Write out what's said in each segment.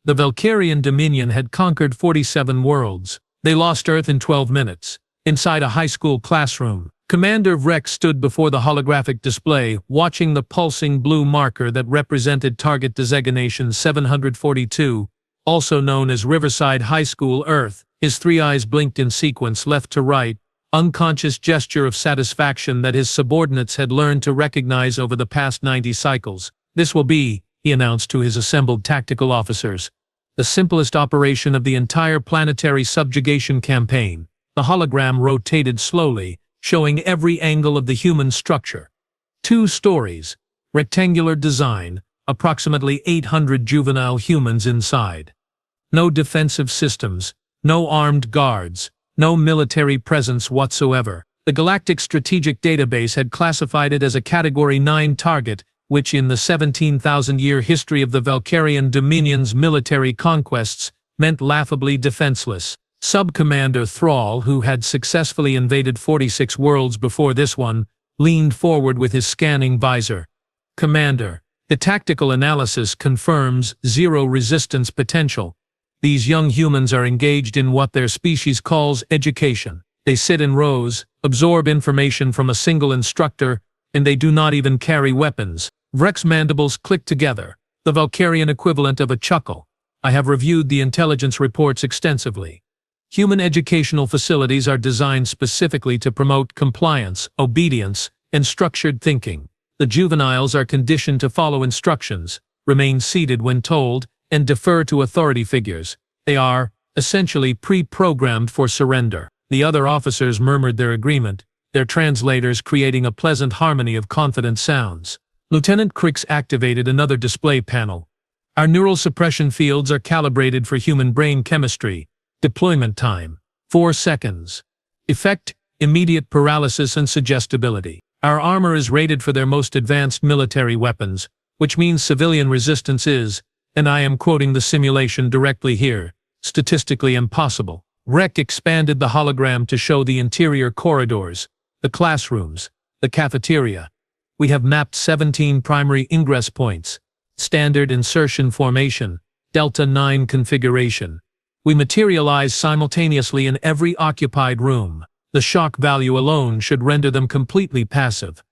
The Valkyrian Dominion had conquered 47 worlds. They lost Earth in 12 minutes. Inside a high school classroom, Commander Vrek stood before the holographic display, watching the pulsing blue marker that represented target designation 742, also known as Riverside High School Earth. His three eyes blinked in sequence left to right, unconscious gesture of satisfaction that his subordinates had learned to recognize over the past 90 cycles. This will be, he announced to his assembled tactical officers, the simplest operation of the entire planetary subjugation campaign. The hologram rotated slowly, showing every angle of the human structure. 2 stories, rectangular design, approximately 800 juvenile humans inside. No defensive systems, no armed guards, no military presence whatsoever. The Galactic Strategic Database had classified it as a Category 9 target, which in the 17,000-year history of the Valkyrian Dominion's military conquests meant laughably defenseless. Sub-Commander Thrall, who had successfully invaded 46 worlds before this one, leaned forward with his scanning visor. "Commander, the tactical analysis confirms zero resistance potential. These young humans are engaged in what their species calls education. They sit in rows, absorb information from a single instructor, and they do not even carry weapons." Vrek's mandibles clicked together, the Valkyrian equivalent of a chuckle. "I have reviewed the intelligence reports extensively. Human educational facilities are designed specifically to promote compliance, obedience, and structured thinking. The juveniles are conditioned to follow instructions, remain seated when told, and defer to authority figures. They are, essentially, pre-programmed for surrender." The other officers murmured their agreement, their translators creating a pleasant harmony of confident sounds. Lieutenant Crix activated another display panel. "Our neural suppression fields are calibrated for human brain chemistry. Deployment time, 4 seconds. Effect, immediate paralysis and suggestibility. Our armor is rated for their most advanced military weapons, which means civilian resistance is, and I am quoting the simulation directly here, statistically impossible." Vrek expanded the hologram to show the interior corridors, the classrooms, the cafeteria. "We have mapped 17 primary ingress points. Standard insertion formation, Delta 9 configuration. We materialize simultaneously in every occupied room. The shock value alone should render them completely passive.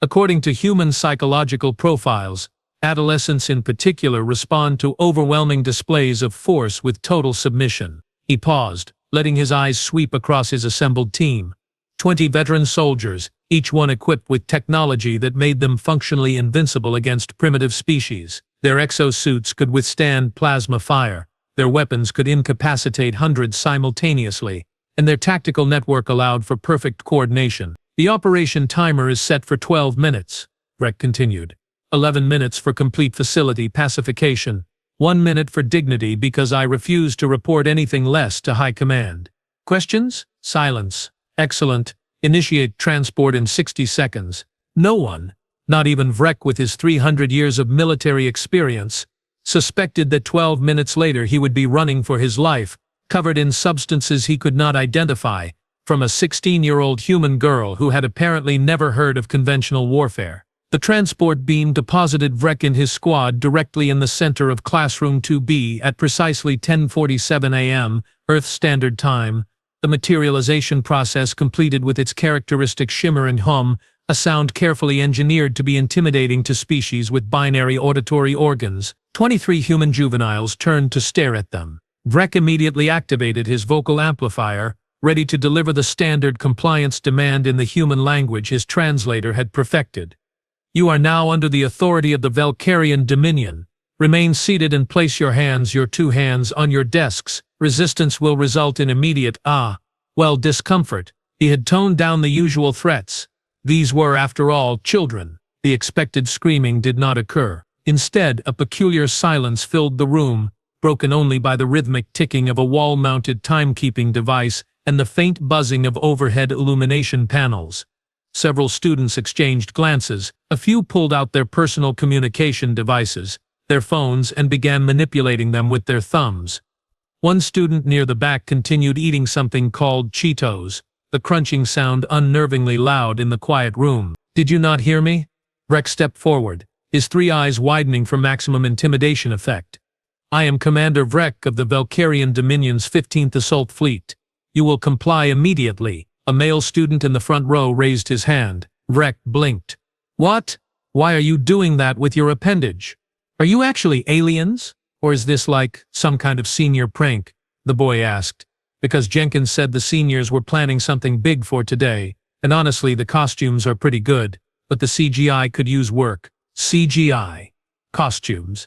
According to human psychological profiles, adolescents in particular respond to overwhelming displays of force with total submission." He paused, letting his eyes sweep across his assembled team. 20 veteran soldiers, each one equipped with technology that made them functionally invincible against primitive species. Their exosuits could withstand plasma fire, their weapons could incapacitate hundreds simultaneously, and their tactical network allowed for perfect coordination. "The operation timer is set for 12 minutes, Vrek continued. 11 minutes for complete facility pacification. 1 minute for dignity because I refuse to report anything less to High Command. Questions? Silence. Excellent. Initiate transport in 60 seconds. No one, not even Vrek with his 300 years of military experience, suspected that 12 minutes later he would be running for his life, covered in substances he could not identify, from a 16-year-old human girl who had apparently never heard of conventional warfare. The transport beam deposited Vrek and his squad directly in the center of Classroom 2B at precisely 10:47 a.m., Earth Standard Time. The materialization process completed with its characteristic shimmer and hum, a sound carefully engineered to be intimidating to species with binary auditory organs. 23 human juveniles turned to stare at them. Vrek immediately activated his vocal amplifier, ready to deliver the standard compliance demand in the human language his translator had perfected. "You are now under the authority of the Valkyrian Dominion. Remain seated and place your 2 hands on your desks. Resistance will result in immediate, discomfort." He had toned down the usual threats. These were, after all, children. The expected screaming did not occur. Instead, a peculiar silence filled the room, broken only by the rhythmic ticking of a wall-mounted timekeeping device and the faint buzzing of overhead illumination panels. Several students exchanged glances. A few pulled out their personal communication devices, their phones, and began manipulating them with their thumbs. One student near the back continued eating something called Cheetos, the crunching sound unnervingly loud in the quiet room. "Did you not hear me?" Vrek stepped forward, his 3 eyes widening for maximum intimidation effect. I am Commander Vrek of the Valkyrian Dominion's 15th Assault Fleet. You will comply immediately. A male student in the front row raised his hand. Vrek blinked. What? Why are you doing that with your appendage? Are you actually aliens? Or is this like some kind of senior prank? The boy asked. Because Jenkins said the seniors were planning something big for today, and honestly the costumes are pretty good, but the CGI could use work. CGI. Costumes.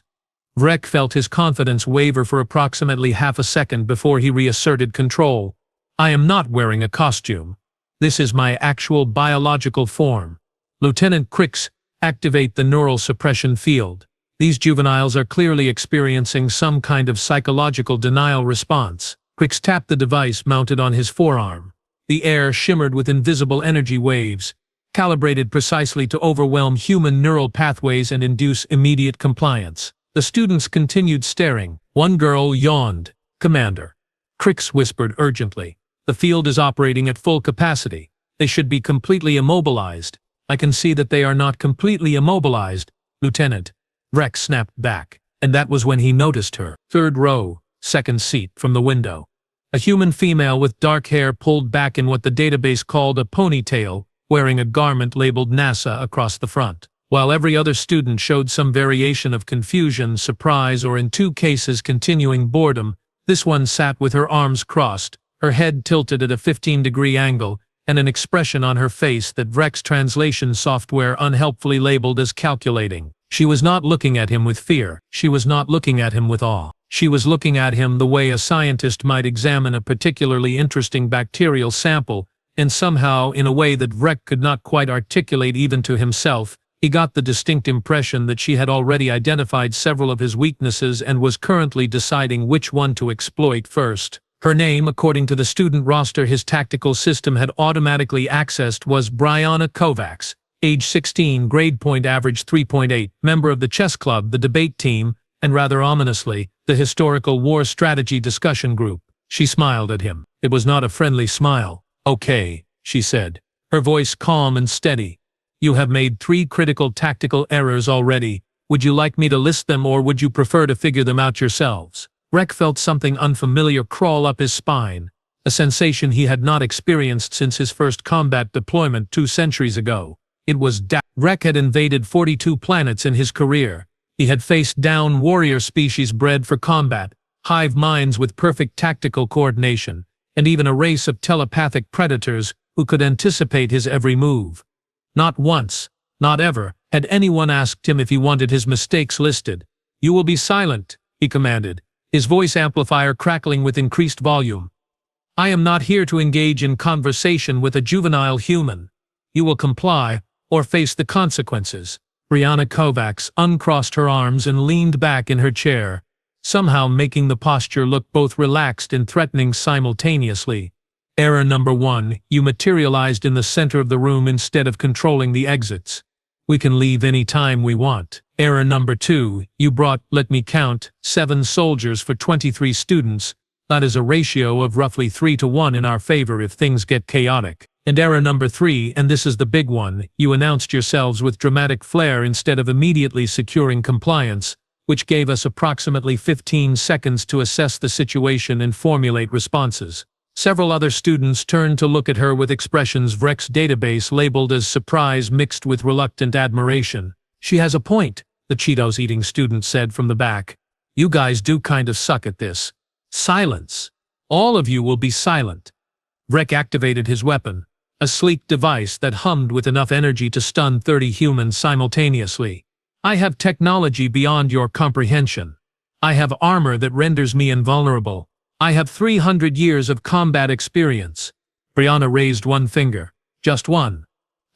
Vrek felt his confidence waver for approximately half a second before he reasserted control. I am not wearing a costume. This is my actual biological form. Lieutenant Crix, activate the neural suppression field. These juveniles are clearly experiencing some kind of psychological denial response. Crix tapped the device mounted on his forearm. The air shimmered with invisible energy waves, calibrated precisely to overwhelm human neural pathways and induce immediate compliance. The students continued staring. One girl yawned. Commander. Crix whispered urgently. The field is operating at full capacity. They should be completely immobilized. I can see that they are not completely immobilized, Lieutenant. Vrek snapped back, and that was when he noticed her. Third row, second seat from the window. A human female with dark hair pulled back in what the database called a ponytail, wearing a garment labeled NASA across the front. While every other student showed some variation of confusion, surprise, or in 2 cases continuing boredom, this one sat with her arms crossed, her head tilted at a 15-degree angle, and an expression on her face that Vrek's translation software unhelpfully labeled as calculating. She was not looking at him with fear. She was not looking at him with awe. She was looking at him the way a scientist might examine a particularly interesting bacterial sample, and somehow, in a way that Vrek could not quite articulate even to himself, he got the distinct impression that she had already identified several of his weaknesses and was currently deciding which one to exploit first. Her name, according to the student roster his tactical system had automatically accessed, was Brianna Kovacs, age 16, grade point average 3.8, member of the chess club, the debate team, and rather ominously, the historical war strategy discussion group. She smiled at him. It was not a friendly smile. Okay, she said, her voice calm and steady. You have made 3 critical tactical errors already. Would you like me to list them, or would you prefer to figure them out yourselves? Vrek felt something unfamiliar crawl up his spine, a sensation he had not experienced since his first combat deployment 2 centuries ago. It was Vrek had invaded 42 planets in his career. He had faced down warrior species bred for combat, hive minds with perfect tactical coordination, and even a race of telepathic predators who could anticipate his every move. Not once, not ever, had anyone asked him if he wanted his mistakes listed. You will be silent, he commanded, his voice amplifier crackling with increased volume. I am not here to engage in conversation with a juvenile human. You will comply, or face the consequences. Brianna Kovacs uncrossed her arms and leaned back in her chair, somehow making the posture look both relaxed and threatening simultaneously. Error number 1, you materialized in the center of the room instead of controlling the exits. We can leave any time we want. Error number 2, you brought, let me count, 7 soldiers for 23 students. That is a ratio of roughly 3 to 1 in our favor if things get chaotic. And error number 3, and this is the big one, you announced yourselves with dramatic flair instead of immediately securing compliance, which gave us approximately 15 seconds to assess the situation and formulate responses. Several other students turned to look at her with expressions Vrek's database labeled as surprise mixed with reluctant admiration. She has a point, the Cheetos-eating student said from the back. You guys do kind of suck at this. Silence. All of you will be silent. Vrek activated his weapon, a sleek device that hummed with enough energy to stun 30 humans simultaneously. I have technology beyond your comprehension. I have armor that renders me invulnerable. I have 300 years of combat experience. Brianna raised one finger. Just one.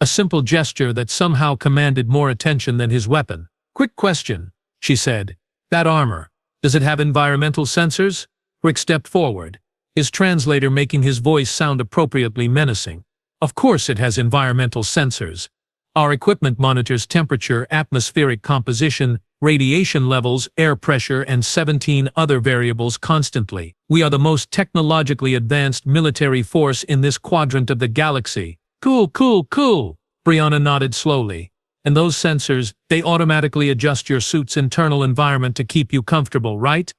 A simple gesture that somehow commanded more attention than his weapon. Quick question, she said. That armor, does it have environmental sensors? Rick stepped forward, his translator making his voice sound appropriately menacing. Of course it has environmental sensors. Our equipment monitors temperature, atmospheric composition, radiation levels, air pressure, and 17 other variables constantly. We are the most technologically advanced military force in this quadrant of the galaxy. Cool, cool, cool. Brianna nodded slowly. And those sensors, they automatically adjust your suit's internal environment to keep you comfortable, right?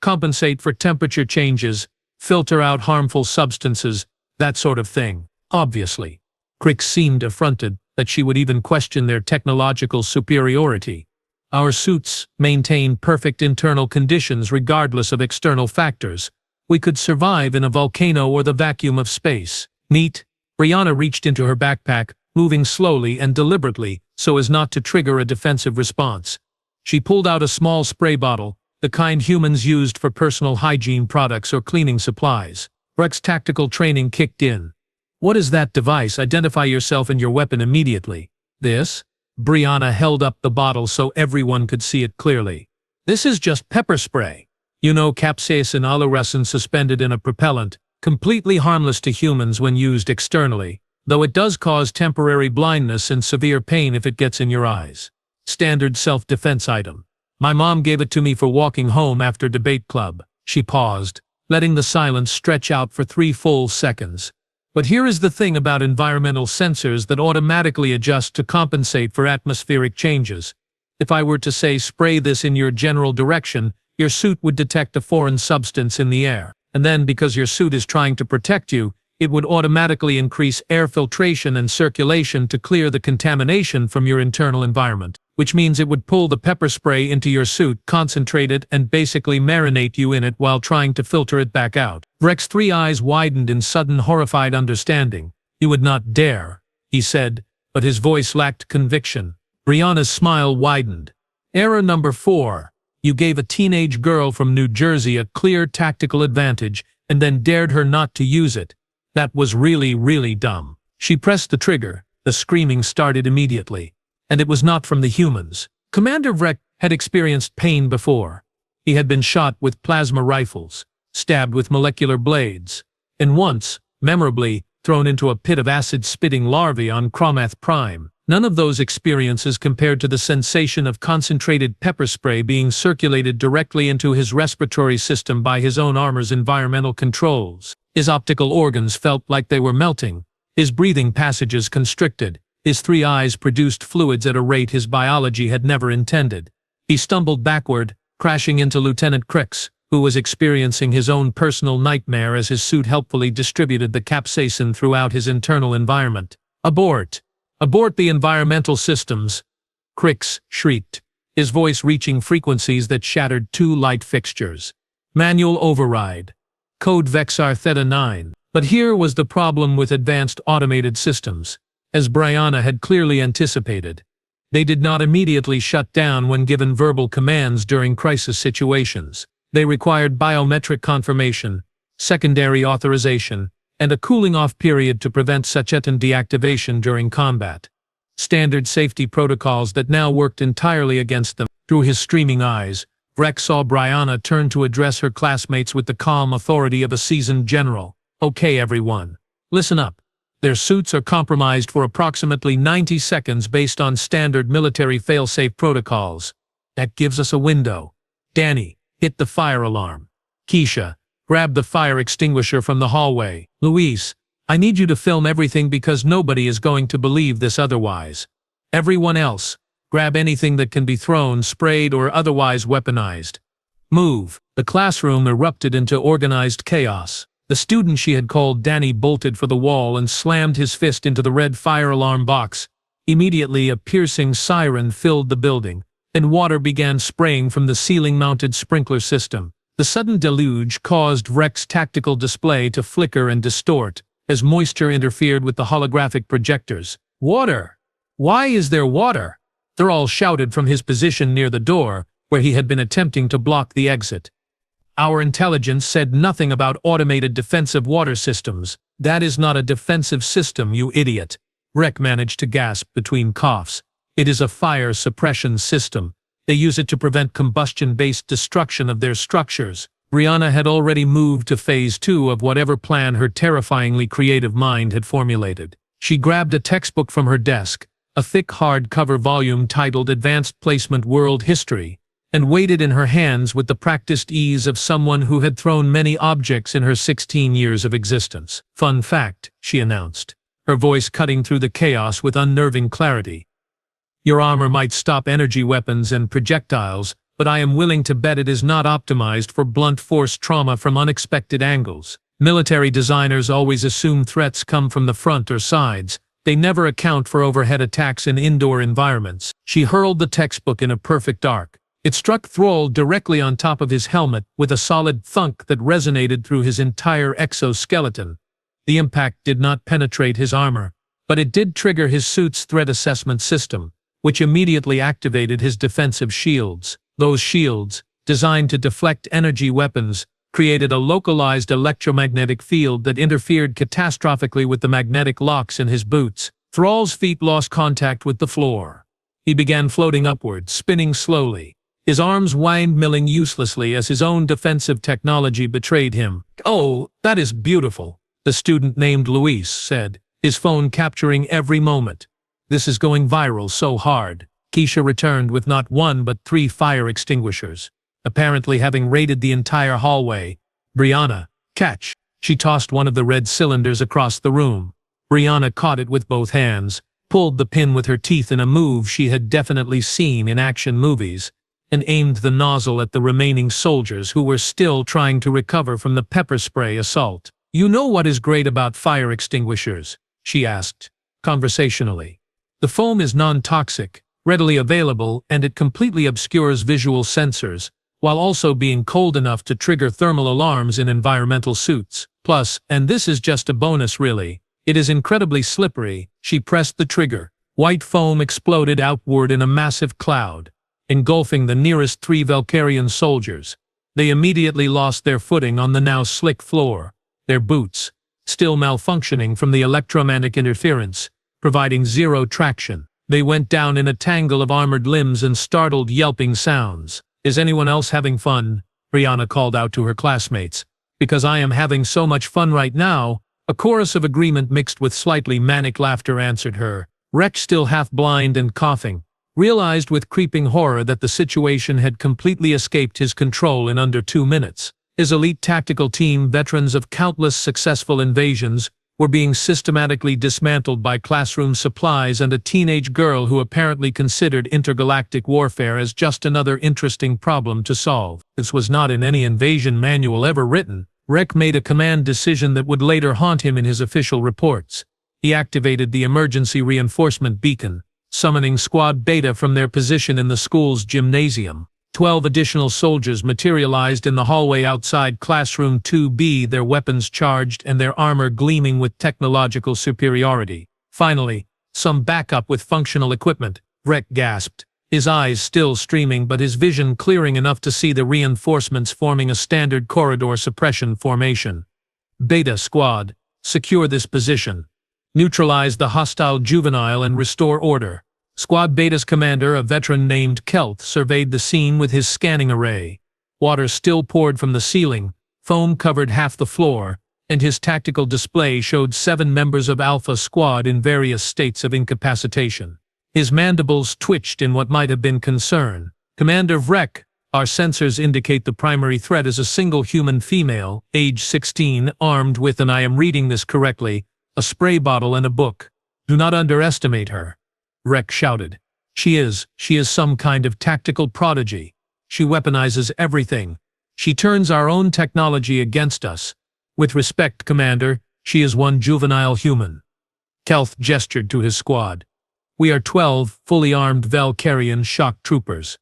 compensate for temperature changes, filter out harmful substances, that sort of thing. Obviously. Crick seemed affronted that she would even question their technological superiority. Our suits maintain perfect internal conditions regardless of external factors. We could survive in a volcano or the vacuum of space. Neat. Brianna reached into her backpack, moving slowly and deliberately so as not to trigger a defensive response. She pulled out a small spray bottle, the kind humans used for personal hygiene products or cleaning supplies. Rex's tactical training kicked in. What is that device? Identify yourself and your weapon immediately. This? Brianna held up the bottle so everyone could see it clearly. This is just pepper spray. You know, capsaicin oloresen suspended in a propellant, completely harmless to humans when used externally, though it does cause temporary blindness and severe pain if it gets in your eyes. Standard self-defense item. My mom gave it to me for walking home after debate club. She paused, letting the silence stretch out for 3 full seconds. But here is the thing about environmental sensors that automatically adjust to compensate for atmospheric changes. If I were to say spray this in your general direction, your suit would detect a foreign substance in the air. And then, because your suit is trying to protect you, it would automatically increase air filtration and circulation to clear the contamination from your internal environment, which means it would pull the pepper spray into your suit, concentrate it, and basically marinate you in it while trying to filter it back out. Rex's 3 eyes widened in sudden horrified understanding. You would not dare, he said, but his voice lacked conviction. Brianna's smile widened. Error number 4. You gave a teenage girl from New Jersey a clear tactical advantage and then dared her not to use it. That was really, really dumb. She pressed the trigger. The screaming started immediately. And it was not from the humans. Commander Vreck had experienced pain before. He had been shot with plasma rifles, stabbed with molecular blades, and once, memorably, thrown into a pit of acid-spitting larvae on Cromath Prime. None of those experiences compared to the sensation of concentrated pepper spray being circulated directly into his respiratory system by his own armor's environmental controls. His optical organs felt like they were melting. His breathing passages constricted. His 3 eyes produced fluids at a rate his biology had never intended. He stumbled backward, crashing into Lieutenant Crix, who was experiencing his own personal nightmare as his suit helpfully distributed the capsaicin throughout his internal environment. Abort! Abort the environmental systems! Crix shrieked, his voice reaching frequencies that shattered 2 light fixtures. Manual override. Code Vexar Theta 9. But here was the problem with advanced automated systems. As Brianna had clearly anticipated, they did not immediately shut down when given verbal commands during crisis situations. They required biometric confirmation, secondary authorization, and a cooling-off period to prevent Sacchetan deactivation during combat. Standard safety protocols that now worked entirely against them. Through his streaming eyes, Vreck saw Brianna turn to address her classmates with the calm authority of a seasoned general. Okay, everyone. Listen up. Their suits are compromised for approximately 90 seconds based on standard military fail-safe protocols. That gives us a window. Danny, hit the fire alarm. Keisha, grab the fire extinguisher from the hallway. Luis, I need you to film everything because nobody is going to believe this otherwise. Everyone else, grab anything that can be thrown, sprayed, or otherwise weaponized. Move. The classroom erupted into organized chaos. The student she had called Danny bolted for the wall and slammed his fist into the red fire alarm box. Immediately, a piercing siren filled the building, and water began spraying from the ceiling-mounted sprinkler system. The sudden deluge caused Rex's tactical display to flicker and distort, as moisture interfered with the holographic projectors. Water! Why is there water? Thrall shouted from his position near the door, where he had been attempting to block the exit. Our intelligence said nothing about automated defensive water systems. That is not a defensive system, you idiot. Rex managed to gasp between coughs. It is a fire suppression system. They use it to prevent combustion-based destruction of their structures. Brianna had already moved to phase 2 of whatever plan her terrifyingly creative mind had formulated. She grabbed a textbook from her desk, a thick hardcover volume titled Advanced Placement World History, and weighed it in her hands with the practiced ease of someone who had thrown many objects in her 16 years of existence. Fun fact, she announced, her voice cutting through the chaos with unnerving clarity. Your armor might stop energy weapons and projectiles, but I am willing to bet it is not optimized for blunt force trauma from unexpected angles. Military designers always assume threats come from the front or sides. They never account for overhead attacks in indoor environments. She hurled the textbook in a perfect arc. It struck Thrall directly on top of his helmet with a solid thunk that resonated through his entire exoskeleton. The impact did not penetrate his armor, but it did trigger his suit's threat assessment system, which immediately activated his defensive shields. Those shields, designed to deflect energy weapons, created a localized electromagnetic field that interfered catastrophically with the magnetic locks in his boots. Thrall's feet lost contact with the floor. He began floating upward, spinning slowly. His arms windmilling uselessly as his own defensive technology betrayed him. "Oh, that is beautiful," the student named Luis said, his phone capturing every moment. "This is going viral so hard." Keisha returned with not one but 3 fire extinguishers, apparently having raided the entire hallway. "Brianna, catch!" She tossed one of the red cylinders across the room. Brianna caught it with both hands, pulled the pin with her teeth in a move she had definitely seen in action movies, and aimed the nozzle at the remaining soldiers who were still trying to recover from the pepper spray assault. "You know what is great about fire extinguishers?" she asked, conversationally. "The foam is non-toxic, readily available, and it completely obscures visual sensors, while also being cold enough to trigger thermal alarms in environmental suits. Plus, and this is just a bonus really, it is incredibly slippery." She pressed the trigger. White foam exploded outward in a massive cloud, engulfing the nearest 3 Valkyrian soldiers. They immediately lost their footing on the now slick floor, their boots, still malfunctioning from the electromagnetic interference, providing zero traction. They went down in a tangle of armored limbs and startled yelping sounds. "Is anyone else having fun?" Brianna called out to her classmates. "Because I am having so much fun right now." A chorus of agreement mixed with slightly manic laughter answered her. Rex, still half blind and coughing, realized with creeping horror that the situation had completely escaped his control in under 2 minutes. His elite tactical team, veterans of countless successful invasions, were being systematically dismantled by classroom supplies and a teenage girl who apparently considered intergalactic warfare as just another interesting problem to solve. This was not in any invasion manual ever written. Rek made a command decision that would later haunt him in his official reports. He activated the emergency reinforcement beacon, summoning Squad Beta from their position in the school's gymnasium. 12 additional soldiers materialized in the hallway outside Classroom 2B, their weapons charged and their armor gleaming with technological superiority. "Finally, some backup with functional equipment," Rek gasped, his eyes still streaming but his vision clearing enough to see the reinforcements forming a standard corridor suppression formation. "Beta Squad, secure this position. Neutralize the hostile juvenile and restore order." Squad Beta's commander, a veteran named Kelth, surveyed the scene with his scanning array. Water still poured from the ceiling, foam covered half the floor, and his tactical display showed 7 members of Alpha Squad in various states of incapacitation. His mandibles twitched in what might have been concern. "Commander Vrek, our sensors indicate the primary threat is a single human female, age 16, armed with, and I am reading this correctly, a spray bottle and a book. Do not underestimate her," Rek shouted. She is some kind of tactical prodigy. She weaponizes everything. She turns our own technology against us. With respect, Commander, she is one juvenile human." Kelth gestured to his squad. "We are 12 fully armed Valkyrian shock troopers.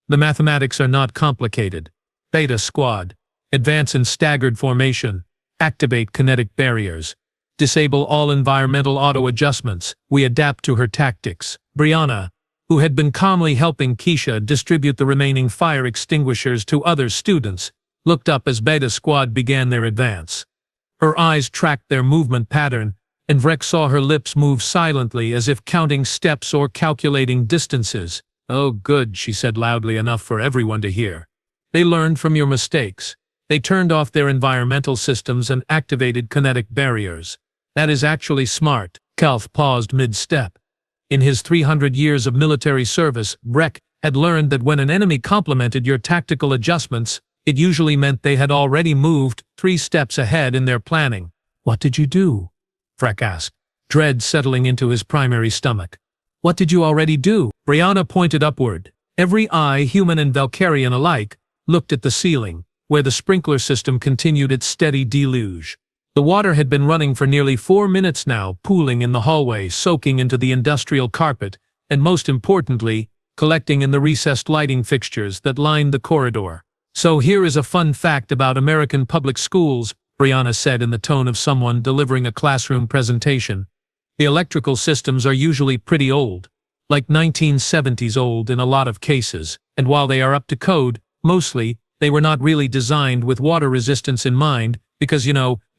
The mathematics are not complicated. Beta Squad, advance in staggered formation, activate kinetic barriers. Disable all environmental auto-adjustments. We adapt to her tactics." Brianna, who had been calmly helping Keisha distribute the remaining fire extinguishers to other students, looked up as Beta Squad began their advance. Her eyes tracked their movement pattern, and Vrek saw her lips move silently as if counting steps or calculating distances. "Oh good," she said loudly enough for everyone to hear. "They learned from your mistakes. They turned off their environmental systems and activated kinetic barriers. That is actually smart." Kelth paused mid-step. In his 300 years of military service, Vrek had learned that when an enemy complimented your tactical adjustments, it usually meant they had already moved 3 steps ahead in their planning. "What did you do?" Vrek asked, dread settling into his primary stomach. "What did you already do?" Brianna pointed upward. Every eye, human and Valkyrian alike, looked at the ceiling, where the sprinkler system continued its steady deluge. The water had been running for nearly 4 minutes now, pooling in the hallway, soaking into the industrial carpet, and most importantly, collecting in the recessed lighting fixtures that lined the corridor. "So here is a fun fact about American public schools," Brianna said in the tone of someone delivering a classroom presentation. "The electrical systems are usually pretty old, like 1970s old in a lot of cases, and while they are up to code, mostly, they were not really designed with water resistance in mind, because,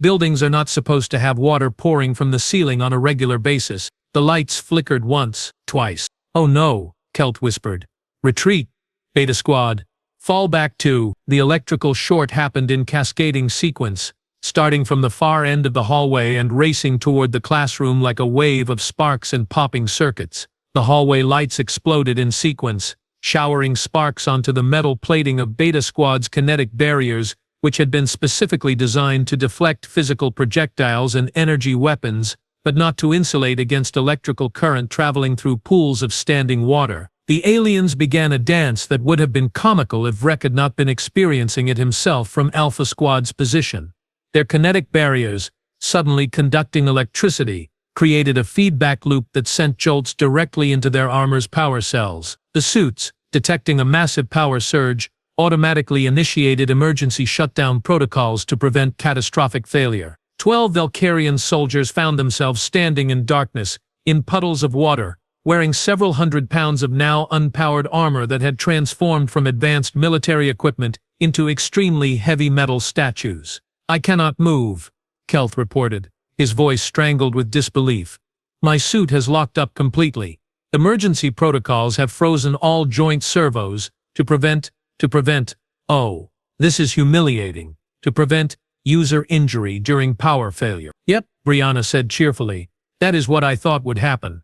buildings are not supposed to have water pouring from the ceiling on a regular basis." The lights flickered once, twice. "Oh no," Kelt whispered. "Retreat, Beta Squad. Fall back to..." The electrical short happened in cascading sequence, starting from the far end of the hallway and racing toward the classroom like a wave of sparks and popping circuits. The hallway lights exploded in sequence, showering sparks onto the metal plating of Beta Squad's kinetic barriers, which had been specifically designed to deflect physical projectiles and energy weapons, but not to insulate against electrical current traveling through pools of standing water. The aliens began a dance that would have been comical if Vrek had not been experiencing it himself from Alpha Squad's position. Their kinetic barriers, suddenly conducting electricity, created a feedback loop that sent jolts directly into their armor's power cells. The suits, detecting a massive power surge, automatically initiated emergency shutdown protocols to prevent catastrophic failure. 12 Valkyrian soldiers found themselves standing in darkness, in puddles of water, wearing several hundred pounds of now unpowered armor that had transformed from advanced military equipment into extremely heavy metal statues. "I cannot move," Kelt reported, his voice strangled with disbelief. "My suit has locked up completely. Emergency protocols have frozen all joint servos to prevent, oh, this is humiliating, to prevent user injury during power failure." "Yep," Brianna said cheerfully. "That is what I thought would happen.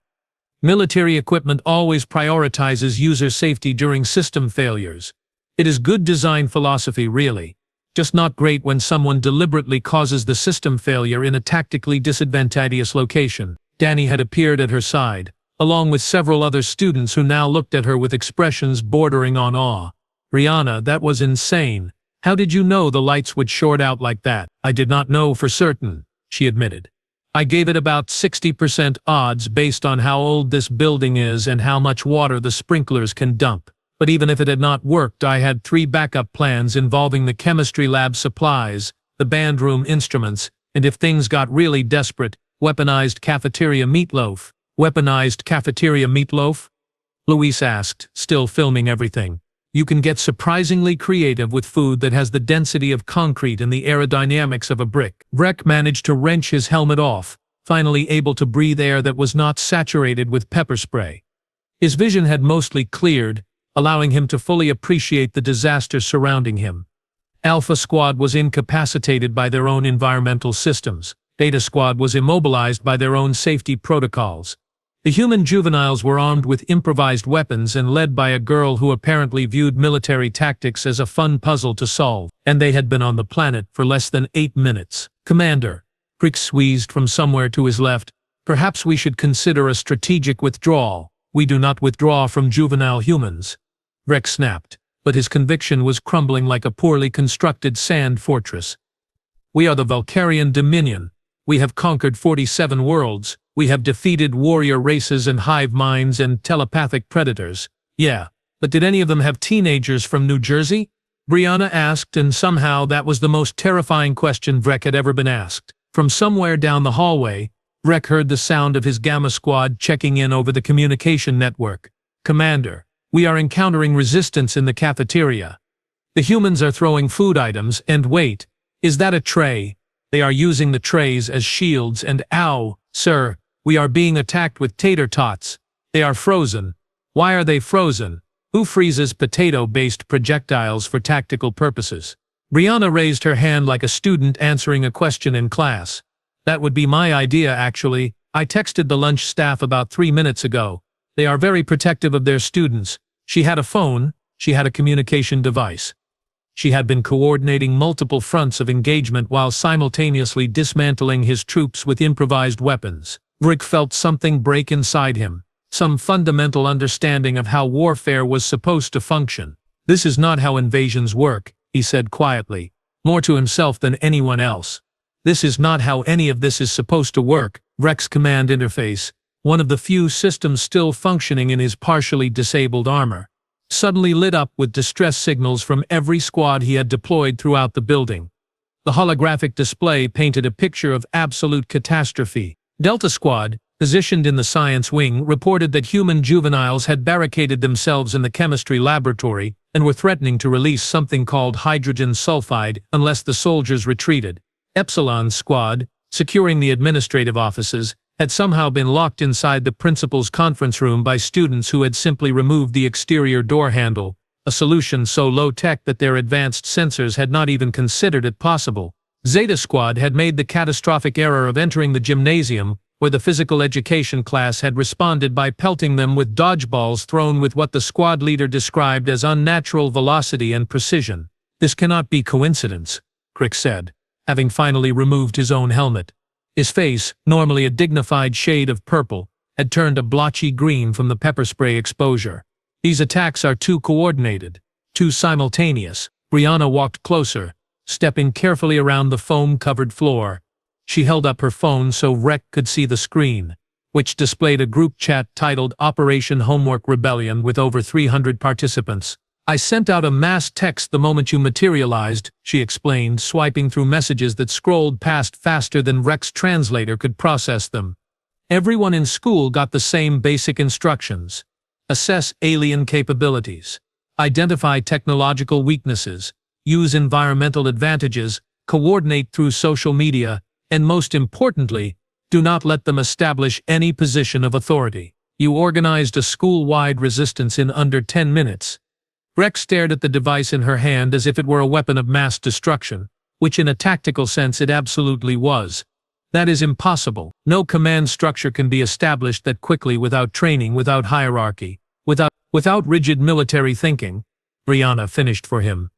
Military equipment always prioritizes user safety during system failures. It is good design philosophy, really. Just not great when someone deliberately causes the system failure in a tactically disadvantageous location." Danny had appeared at her side, along with several other students who now looked at her with expressions bordering on awe. "Brianna, that was insane. How did you know the lights would short out like that?" "I did not know for certain," she admitted. "I gave it about 60% odds based on how old this building is and how much water the sprinklers can dump. But even if it had not worked, I had 3 backup plans involving the chemistry lab supplies, the band room instruments, and if things got really desperate, weaponized cafeteria meatloaf." "Weaponized cafeteria meatloaf?" Luis asked, still filming everything. "You can get surprisingly creative with food that has the density of concrete and the aerodynamics of a brick." Vrek managed to wrench his helmet off, finally able to breathe air that was not saturated with pepper spray. His vision had mostly cleared, allowing him to fully appreciate the disaster surrounding him. Alpha Squad was incapacitated by their own environmental systems. Beta Squad was immobilized by their own safety protocols. The human juveniles were armed with improvised weapons and led by a girl who apparently viewed military tactics as a fun puzzle to solve, and they had been on the planet for less than 8 minutes. "Commander," Prix wheezed from somewhere to his left, "perhaps we should consider a strategic withdrawal. We do not withdraw from juvenile humans." Vrek snapped, but his conviction was crumbling like a poorly constructed sand fortress. "We are the Valkyrian Dominion. We have conquered 47 worlds. We have defeated warrior races and hive minds and telepathic predators." "Yeah, but did any of them have teenagers from New Jersey?" Brianna asked, and somehow that was the most terrifying question Vrek had ever been asked. From somewhere down the hallway, Vrek heard the sound of his Gamma Squad checking in over the communication network. "Commander, we are encountering resistance in the cafeteria. The humans are throwing food items, and wait, is that a tray? They are using the trays as shields and ow, sir, we are being attacked with tater tots. They are frozen. Why are they frozen? Who freezes potato-based projectiles for tactical purposes?" Brianna raised her hand like a student answering a question in class. "That would be my idea, actually. I texted the lunch staff about 3 minutes ago. They are very protective of their students." She had a phone, she had a communication device. She had been coordinating multiple fronts of engagement while simultaneously dismantling his troops with improvised weapons. Vrek felt something break inside him, some fundamental understanding of how warfare was supposed to function. "This is not how invasions work," he said quietly, more to himself than anyone else. "This is not how any of this is supposed to work." Rex command interface, one of the few systems still functioning in his partially disabled armor, suddenly lit up with distress signals from every squad he had deployed throughout the building. The holographic display painted a picture of absolute catastrophe. Delta Squad, positioned in the science wing, reported that human juveniles had barricaded themselves in the chemistry laboratory and were threatening to release something called hydrogen sulfide unless the soldiers retreated. Epsilon Squad, securing the administrative offices, had somehow been locked inside the principal's conference room by students who had simply removed the exterior door handle, a solution so low-tech that their advanced sensors had not even considered it possible. Zeta Squad had made the catastrophic error of entering the gymnasium, where the physical education class had responded by pelting them with dodgeballs thrown with what the squad leader described as unnatural velocity and precision. "This cannot be coincidence," Crick said, having finally removed his own helmet. His face, normally a dignified shade of purple, had turned a blotchy green from the pepper spray exposure. "These attacks are too coordinated, too simultaneous." Brianna walked closer, stepping carefully around the foam-covered floor. She held up her phone so Rec could see the screen, which displayed a group chat titled Operation Homework Rebellion with over 300 participants. "I sent out a mass text the moment you materialized," she explained, swiping through messages that scrolled past faster than Rec's translator could process them. "Everyone in school got the same basic instructions. Assess alien capabilities. Identify technological weaknesses. Use environmental advantages. Coordinate through social media. And most importantly, do not let them establish any position of authority." You organized a school-wide resistance in under 10 minutes. Rex stared at the device in her hand as if it were a weapon of mass destruction, which in a tactical sense it absolutely was. "That is impossible. No command structure can be established that quickly without training, without hierarchy, without rigid military thinking." Brianna finished for him.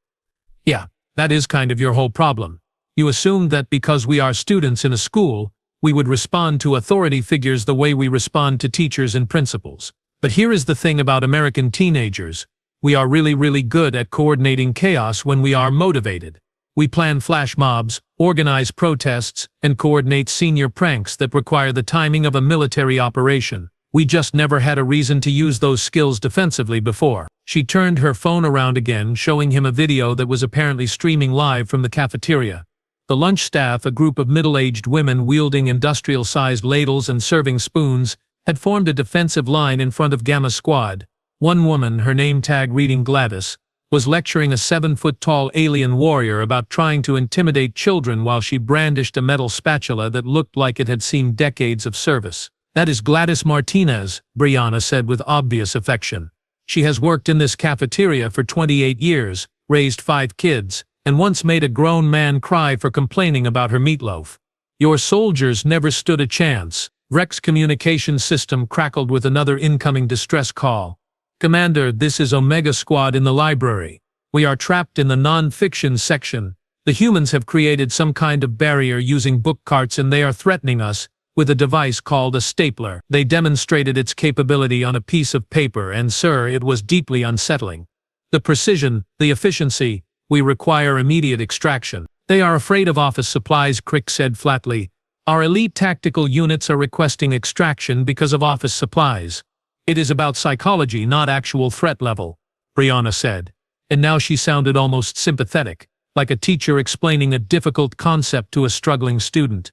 "Yeah, that is kind of your whole problem. You assumed that because we are students in a school, we would respond to authority figures the way we respond to teachers and principals. But here is the thing about American teenagers. We are really, really good at coordinating chaos when we are motivated. We plan flash mobs, organize protests, and coordinate senior pranks that require the timing of a military operation. We just never had a reason to use those skills defensively before." She turned her phone around again, showing him a video that was apparently streaming live from the cafeteria. The lunch staff, a group of middle-aged women wielding industrial-sized ladles and serving spoons, had formed a defensive line in front of Gamma Squad. One woman, her name tag reading Gladys, was lecturing a 7-foot-tall alien warrior about trying to intimidate children while she brandished a metal spatula that looked like it had seen decades of service. "That is Gladys Martinez," Brianna said with obvious affection. "She has worked in this cafeteria for 28 years, raised 5 kids, and once made a grown man cry for complaining about her meatloaf. Your soldiers never stood a chance." Rec's communication system crackled with another incoming distress call. "Commander, this is Omega Squad in the library. We are trapped in the non-fiction section. The humans have created some kind of barrier using book carts and they are threatening us with a device called a stapler. They demonstrated its capability on a piece of paper and, sir, it was deeply unsettling. The precision, the efficiency, we require immediate extraction." "They are afraid of office supplies," Crick said flatly. "Our elite tactical units are requesting extraction because of office supplies. It is about psychology, not actual threat level," Brianna said. And now she sounded almost sympathetic, like a teacher explaining a difficult concept to a struggling student.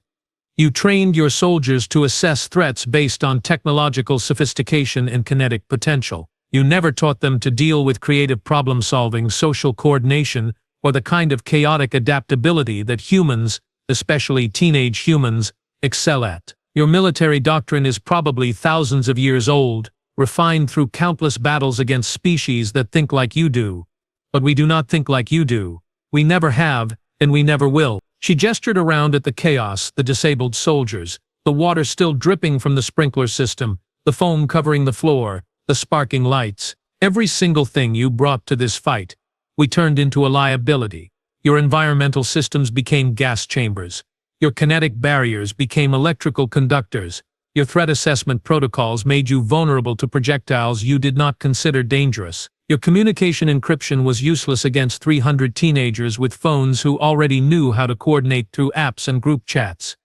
"You trained your soldiers to assess threats based on technological sophistication and kinetic potential. You never taught them to deal with creative problem-solving, social coordination, or the kind of chaotic adaptability that humans, especially teenage humans, excel at. Your military doctrine is probably thousands of years old, refined through countless battles against species that think like you do. But we do not think like you do. We never have, and we never will." She gestured around at the chaos, the disabled soldiers, the water still dripping from the sprinkler system, the foam covering the floor, the sparking lights. "Every single thing you brought to this fight, we turned into a liability. Your environmental systems became gas chambers. Your kinetic barriers became electrical conductors. Your threat assessment protocols made you vulnerable to projectiles you did not consider dangerous. Your communication encryption was useless against 300 teenagers with phones who already knew how to coordinate through apps and group chats.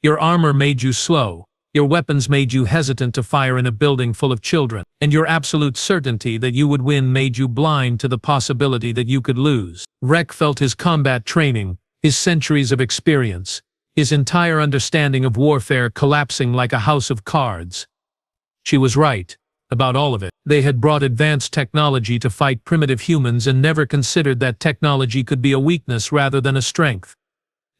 Your armor made you slow. Your weapons made you hesitant to fire in a building full of children. And your absolute certainty that you would win made you blind to the possibility that you could lose. Rek felt his combat training, his centuries of experience, his entire understanding of warfare collapsing like a house of cards. She was right about all of it. They had brought advanced technology to fight primitive humans and never considered that technology could be a weakness rather than a strength.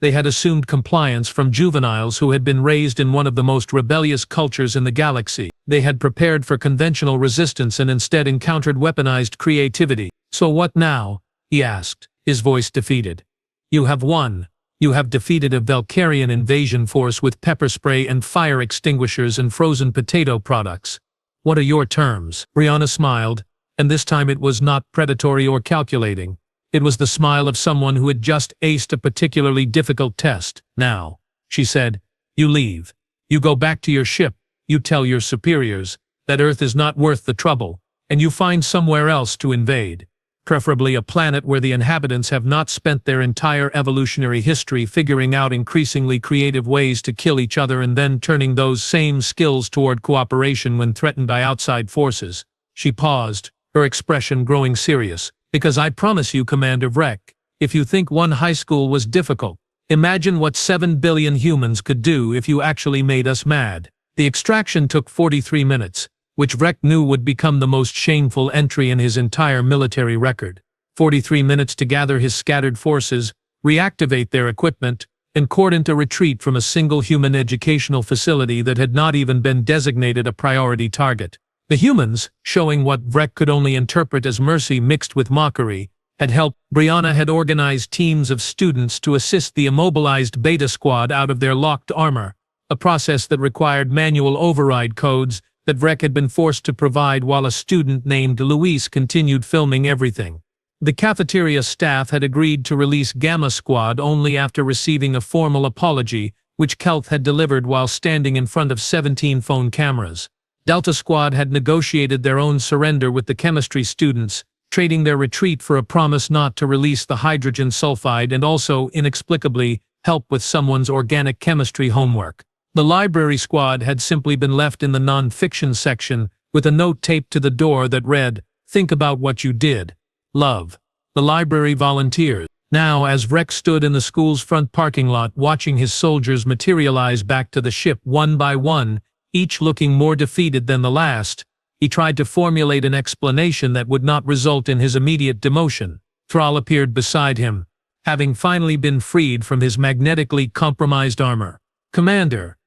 They had assumed compliance from juveniles who had been raised in one of the most rebellious cultures in the galaxy. They had prepared for conventional resistance and instead encountered weaponized creativity. So what now? He asked, his voice defeated. You have won. You have defeated a Valkyrian invasion force with pepper spray and fire extinguishers and frozen potato products. What are your terms? Brianna smiled, and this time it was not predatory or calculating. It was the smile of someone who had just aced a particularly difficult test. Now, she said, you leave. You go back to your ship, you tell your superiors that Earth is not worth the trouble, and you find somewhere else to invade. Preferably a planet where the inhabitants have not spent their entire evolutionary history figuring out increasingly creative ways to kill each other and then turning those same skills toward cooperation when threatened by outside forces. She paused, her expression growing serious. Because I promise you, Commander Vrek, if you think one high school was difficult, imagine what 7 billion humans could do if you actually made us mad. The extraction took 43 minutes. Which Vrek knew would become the most shameful entry in his entire military record. 43 minutes to gather his scattered forces, reactivate their equipment, and cordon a retreat from a single human educational facility that had not even been designated a priority target. The humans, showing what Vrek could only interpret as mercy mixed with mockery, had helped. Brianna had organized teams of students to assist the immobilized Beta Squad out of their locked armor, a process that required manual override codes that Vrek had been forced to provide while a student named Luis continued filming everything. The cafeteria staff had agreed to release Gamma Squad only after receiving a formal apology, which Kelth had delivered while standing in front of 17 phone cameras. Delta Squad had negotiated their own surrender with the chemistry students, trading their retreat for a promise not to release the hydrogen sulfide and also, inexplicably, help with someone's organic chemistry homework. The library squad had simply been left in the non-fiction section with a note taped to the door that read, "Think about what you did. Love." The library volunteers. Now, as Vrek stood in the school's front parking lot watching his soldiers materialize back to the ship one by one, each looking more defeated than the last, he tried to formulate an explanation that would not result in his immediate demotion. Thrall appeared beside him, having finally been freed from his magnetically compromised armor. "Commander,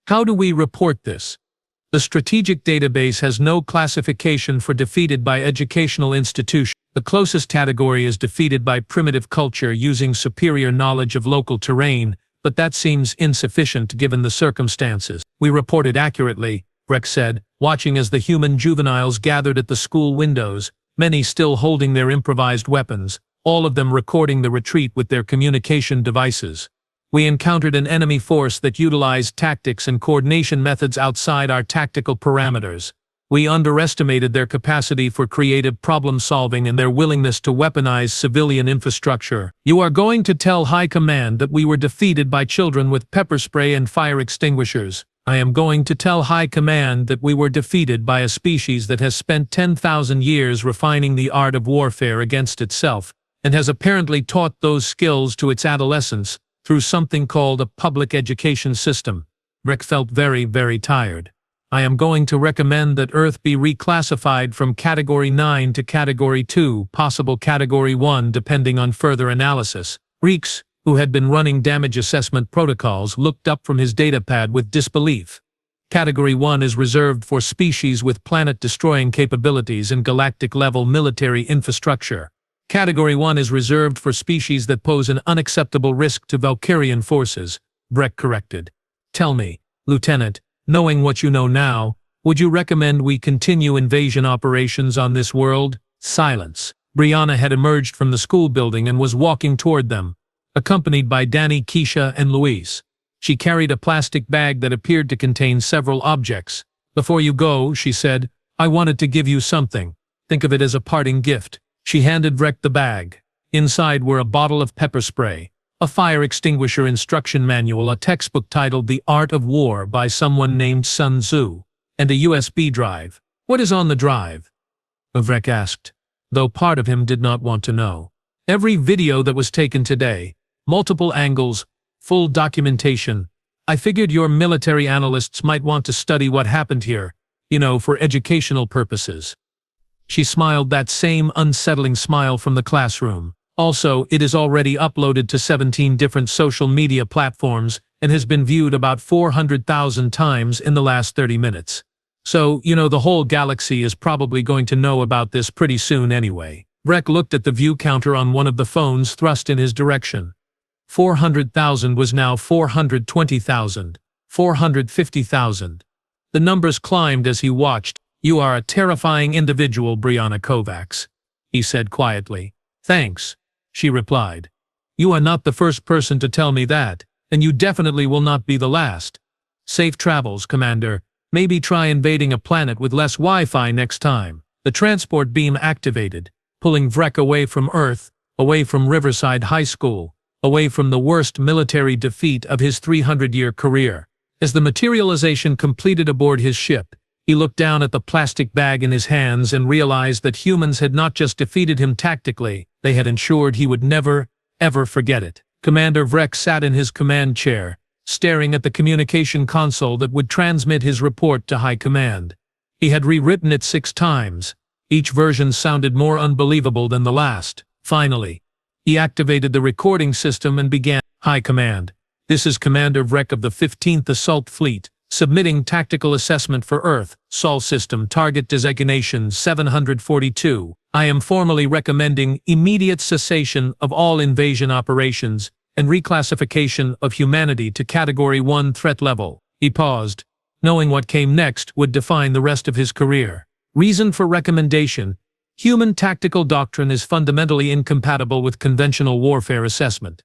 how do we report this?" The strategic database has no classification for defeated by educational institution. The closest category is defeated by primitive culture using superior knowledge of local terrain, but that seems insufficient given the circumstances. "We reported accurately," Vrek said, watching as the human juveniles gathered at the school windows, many still holding their improvised weapons, all of them recording the retreat with their communication devices. "We encountered an enemy force that utilized tactics and coordination methods outside our tactical parameters. We underestimated their capacity for creative problem-solving and their willingness to weaponize civilian infrastructure. You are going to tell High Command that we were defeated by children with pepper spray and fire extinguishers. I am going to tell High Command that we were defeated by a species that has spent 10,000 years refining the art of warfare against itself, and has apparently taught those skills to its adolescents through something called a public education system." Vrek felt very, very tired. "I am going to recommend that Earth be reclassified from Category 9 to Category 2, possible Category 1 depending on further analysis." Reeks, who had been running damage assessment protocols, looked up from his datapad with disbelief. "Category 1 is reserved for species with planet-destroying capabilities and galactic-level military infrastructure. Category 1 is reserved for species that pose an unacceptable risk to Valkyrian forces," Vrek corrected. "Tell me, Lieutenant, knowing what you know now, would you recommend we continue invasion operations on this world?" Silence. Brianna had emerged from the school building and was walking toward them, accompanied by Danny, Keisha, and Luis. She carried a plastic bag that appeared to contain several objects. "Before you go," she said, "I wanted to give you something. Think of it as a parting gift." She handed Vrek the bag. Inside were a bottle of pepper spray, a fire extinguisher instruction manual, a textbook titled The Art of War by someone named Sun Tzu, and a USB drive. "What is on the drive?" Vrek asked, though part of him did not want to know. "Every video that was taken today, multiple angles, full documentation. I figured your military analysts might want to study what happened here, for educational purposes." She smiled that same unsettling smile from the classroom. "Also, it is already uploaded to 17 different social media platforms and has been viewed about 400,000 times in the last 30 minutes. So, the whole galaxy is probably going to know about this pretty soon anyway." Vrek looked at the view counter on one of the phones thrust in his direction. 400,000 was now 420,000, 450,000. The numbers climbed as he watched. "You are a terrifying individual, Brianna Kovacs," he said quietly. "Thanks," she replied. "You are not the first person to tell me that, and you definitely will not be the last. Safe travels, Commander. Maybe try invading a planet with less Wi-Fi next time." The transport beam activated, pulling Vrek away from Earth, away from Riverside High School, away from the worst military defeat of his 300-year career. As the materialization completed aboard his ship, he looked down at the plastic bag in his hands and realized that humans had not just defeated him tactically, they had ensured he would never, ever forget it. Commander Vrek sat in his command chair, staring at the communication console that would transmit his report to High Command. He had rewritten it 6 times. Each version sounded more unbelievable than the last. Finally, he activated the recording system and began. "High Command, this is Commander Vrek of the 15th Assault Fleet, submitting tactical assessment for Earth, Sol System, target designation 742. I am formally recommending immediate cessation of all invasion operations and reclassification of humanity to Category 1 threat level." He paused, knowing what came next would define the rest of his career. Reason for recommendation: human tactical doctrine is fundamentally incompatible with conventional warfare assessment.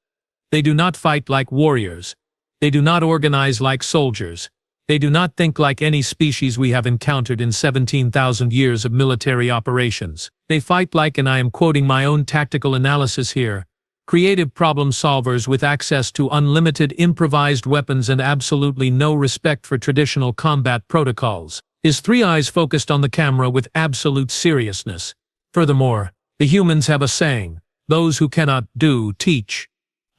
They do not fight like warriors. They do not organize like soldiers. They do not think like any species we have encountered in 17,000 years of military operations. They fight like, and I am quoting my own tactical analysis here, creative problem solvers with access to unlimited improvised weapons and absolutely no respect for traditional combat protocols. His 3 eyes focused on the camera with absolute seriousness. "Furthermore, the humans have a saying, 'Those who cannot do, teach.'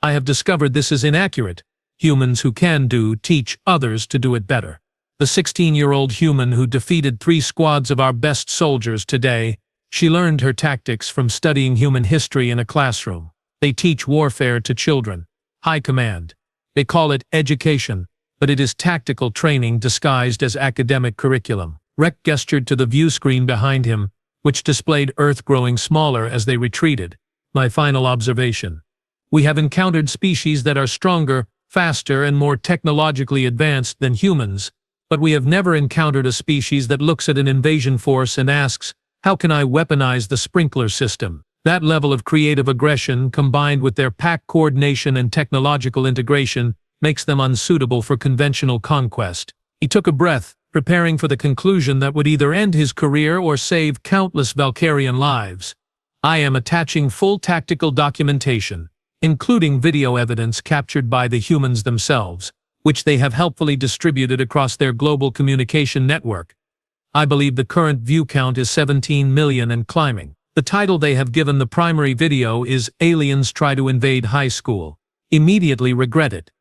I have discovered this is inaccurate. Humans who can do, teach others to do it better. The 16-year-old human who defeated 3 squads of our best soldiers today, she learned her tactics from studying human history in a classroom. They teach warfare to children. High Command. They call it education, but it is tactical training disguised as academic curriculum." Vrek gestured to the view screen behind him, which displayed Earth growing smaller as they retreated. "My final observation. We have encountered species that are stronger, faster, and more technologically advanced than humans, but we have never encountered a species that looks at an invasion force and asks, 'How can I weaponize the sprinkler system?' That level of creative aggression, combined with their pack coordination and technological integration, makes them unsuitable for conventional conquest." He took a breath, preparing for the conclusion that would either end his career or save countless Valkyrian lives. "I am attaching full tactical documentation, including video evidence captured by the humans themselves, which they have helpfully distributed across their global communication network. I believe the current view count is 17 million and climbing. The title they have given the primary video is Aliens Try to Invade High School. Immediately regret it.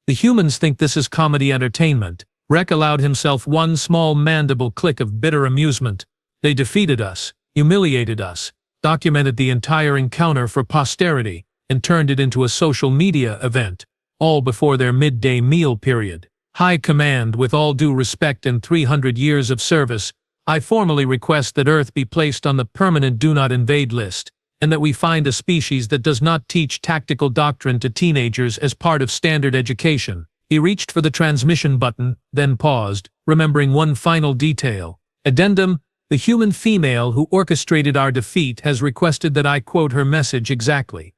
The humans think this is comedy entertainment." Vrek allowed himself one small mandible click of bitter amusement. "They defeated us, humiliated us, documented the entire encounter for posterity, and turned it into a social media event, all before their midday meal period. High Command, with all due respect and 300 years of service, I formally request that Earth be placed on the permanent Do Not Invade list, and that we find a species that does not teach tactical doctrine to teenagers as part of standard education." He reached for the transmission button, then paused, remembering one final detail. "Addendum, the human female who orchestrated our defeat has requested that I quote her message exactly.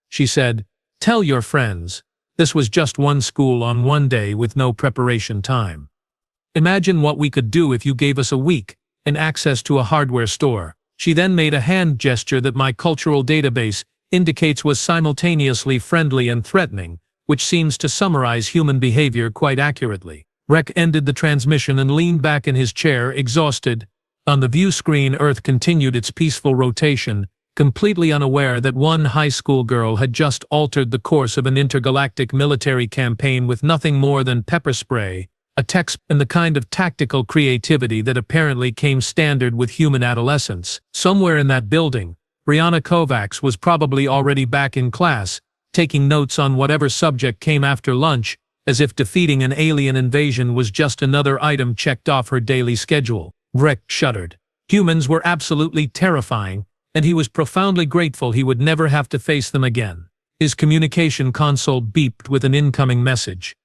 She said, 'Tell your friends, This was just one school on one day with no preparation time. Imagine what we could do if you gave us a week and access to a hardware store. She then made a hand gesture that my cultural database indicates was simultaneously friendly and threatening, which seems to summarize human behavior quite accurately. Rek ended the transmission and leaned back in his chair, exhausted. On the view screen, Earth continued its peaceful rotation, completely unaware that one high school girl had just altered the course of an intergalactic military campaign with nothing more than pepper spray, a text, and the kind of tactical creativity that apparently came standard with human adolescence. Somewhere in that building, Brianna Kovacs was probably already back in class, taking notes on whatever subject came after lunch, as if defeating an alien invasion was just another item checked off her daily schedule. Rek shuddered. Humans were absolutely terrifying, and he was profoundly grateful he would never have to face them again. His communication console beeped with an incoming message.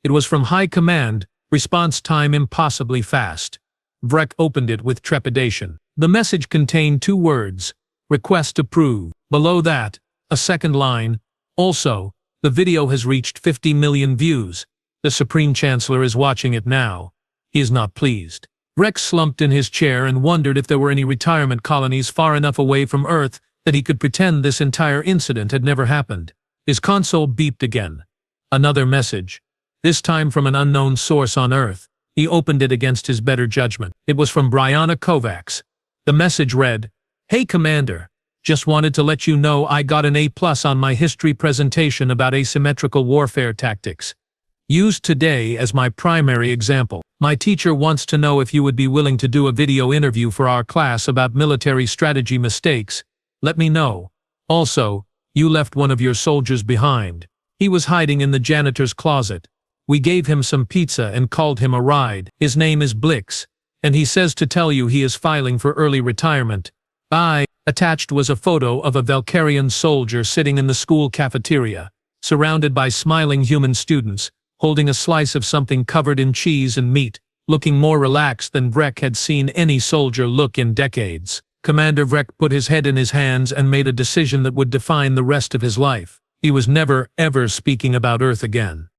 It was from High Command, response time impossibly fast. Vrek opened it with trepidation. The message contained 2 words, request approved. Below that, a second line, also, the video has reached 50 million views. The Supreme Chancellor is watching it now. He is not pleased. Rex slumped in his chair and wondered if there were any retirement colonies far enough away from Earth that he could pretend this entire incident had never happened. His console beeped again. Another message. This time from an unknown source on Earth. He opened it against his better judgment. It was from Brianna Kovacs. The message read, "Hey Commander, just wanted to let you know I got an A+ on my history presentation about asymmetrical warfare tactics. Used today as my primary example. My teacher wants to know if you would be willing to do a video interview for our class about military strategy mistakes. Let me know. Also, you left one of your soldiers behind. He was hiding in the janitor's closet. We gave him some pizza and called him a ride. His name is Blix, and he says to tell you he is filing for early retirement. Bye." Attached was a photo of a Valkyrian soldier sitting in the school cafeteria, surrounded by smiling human students, holding a slice of something covered in cheese and meat, looking more relaxed than Vrek had seen any soldier look in decades. Commander Vrek put his head in his hands and made a decision that would define the rest of his life. He was never, ever speaking about Earth again.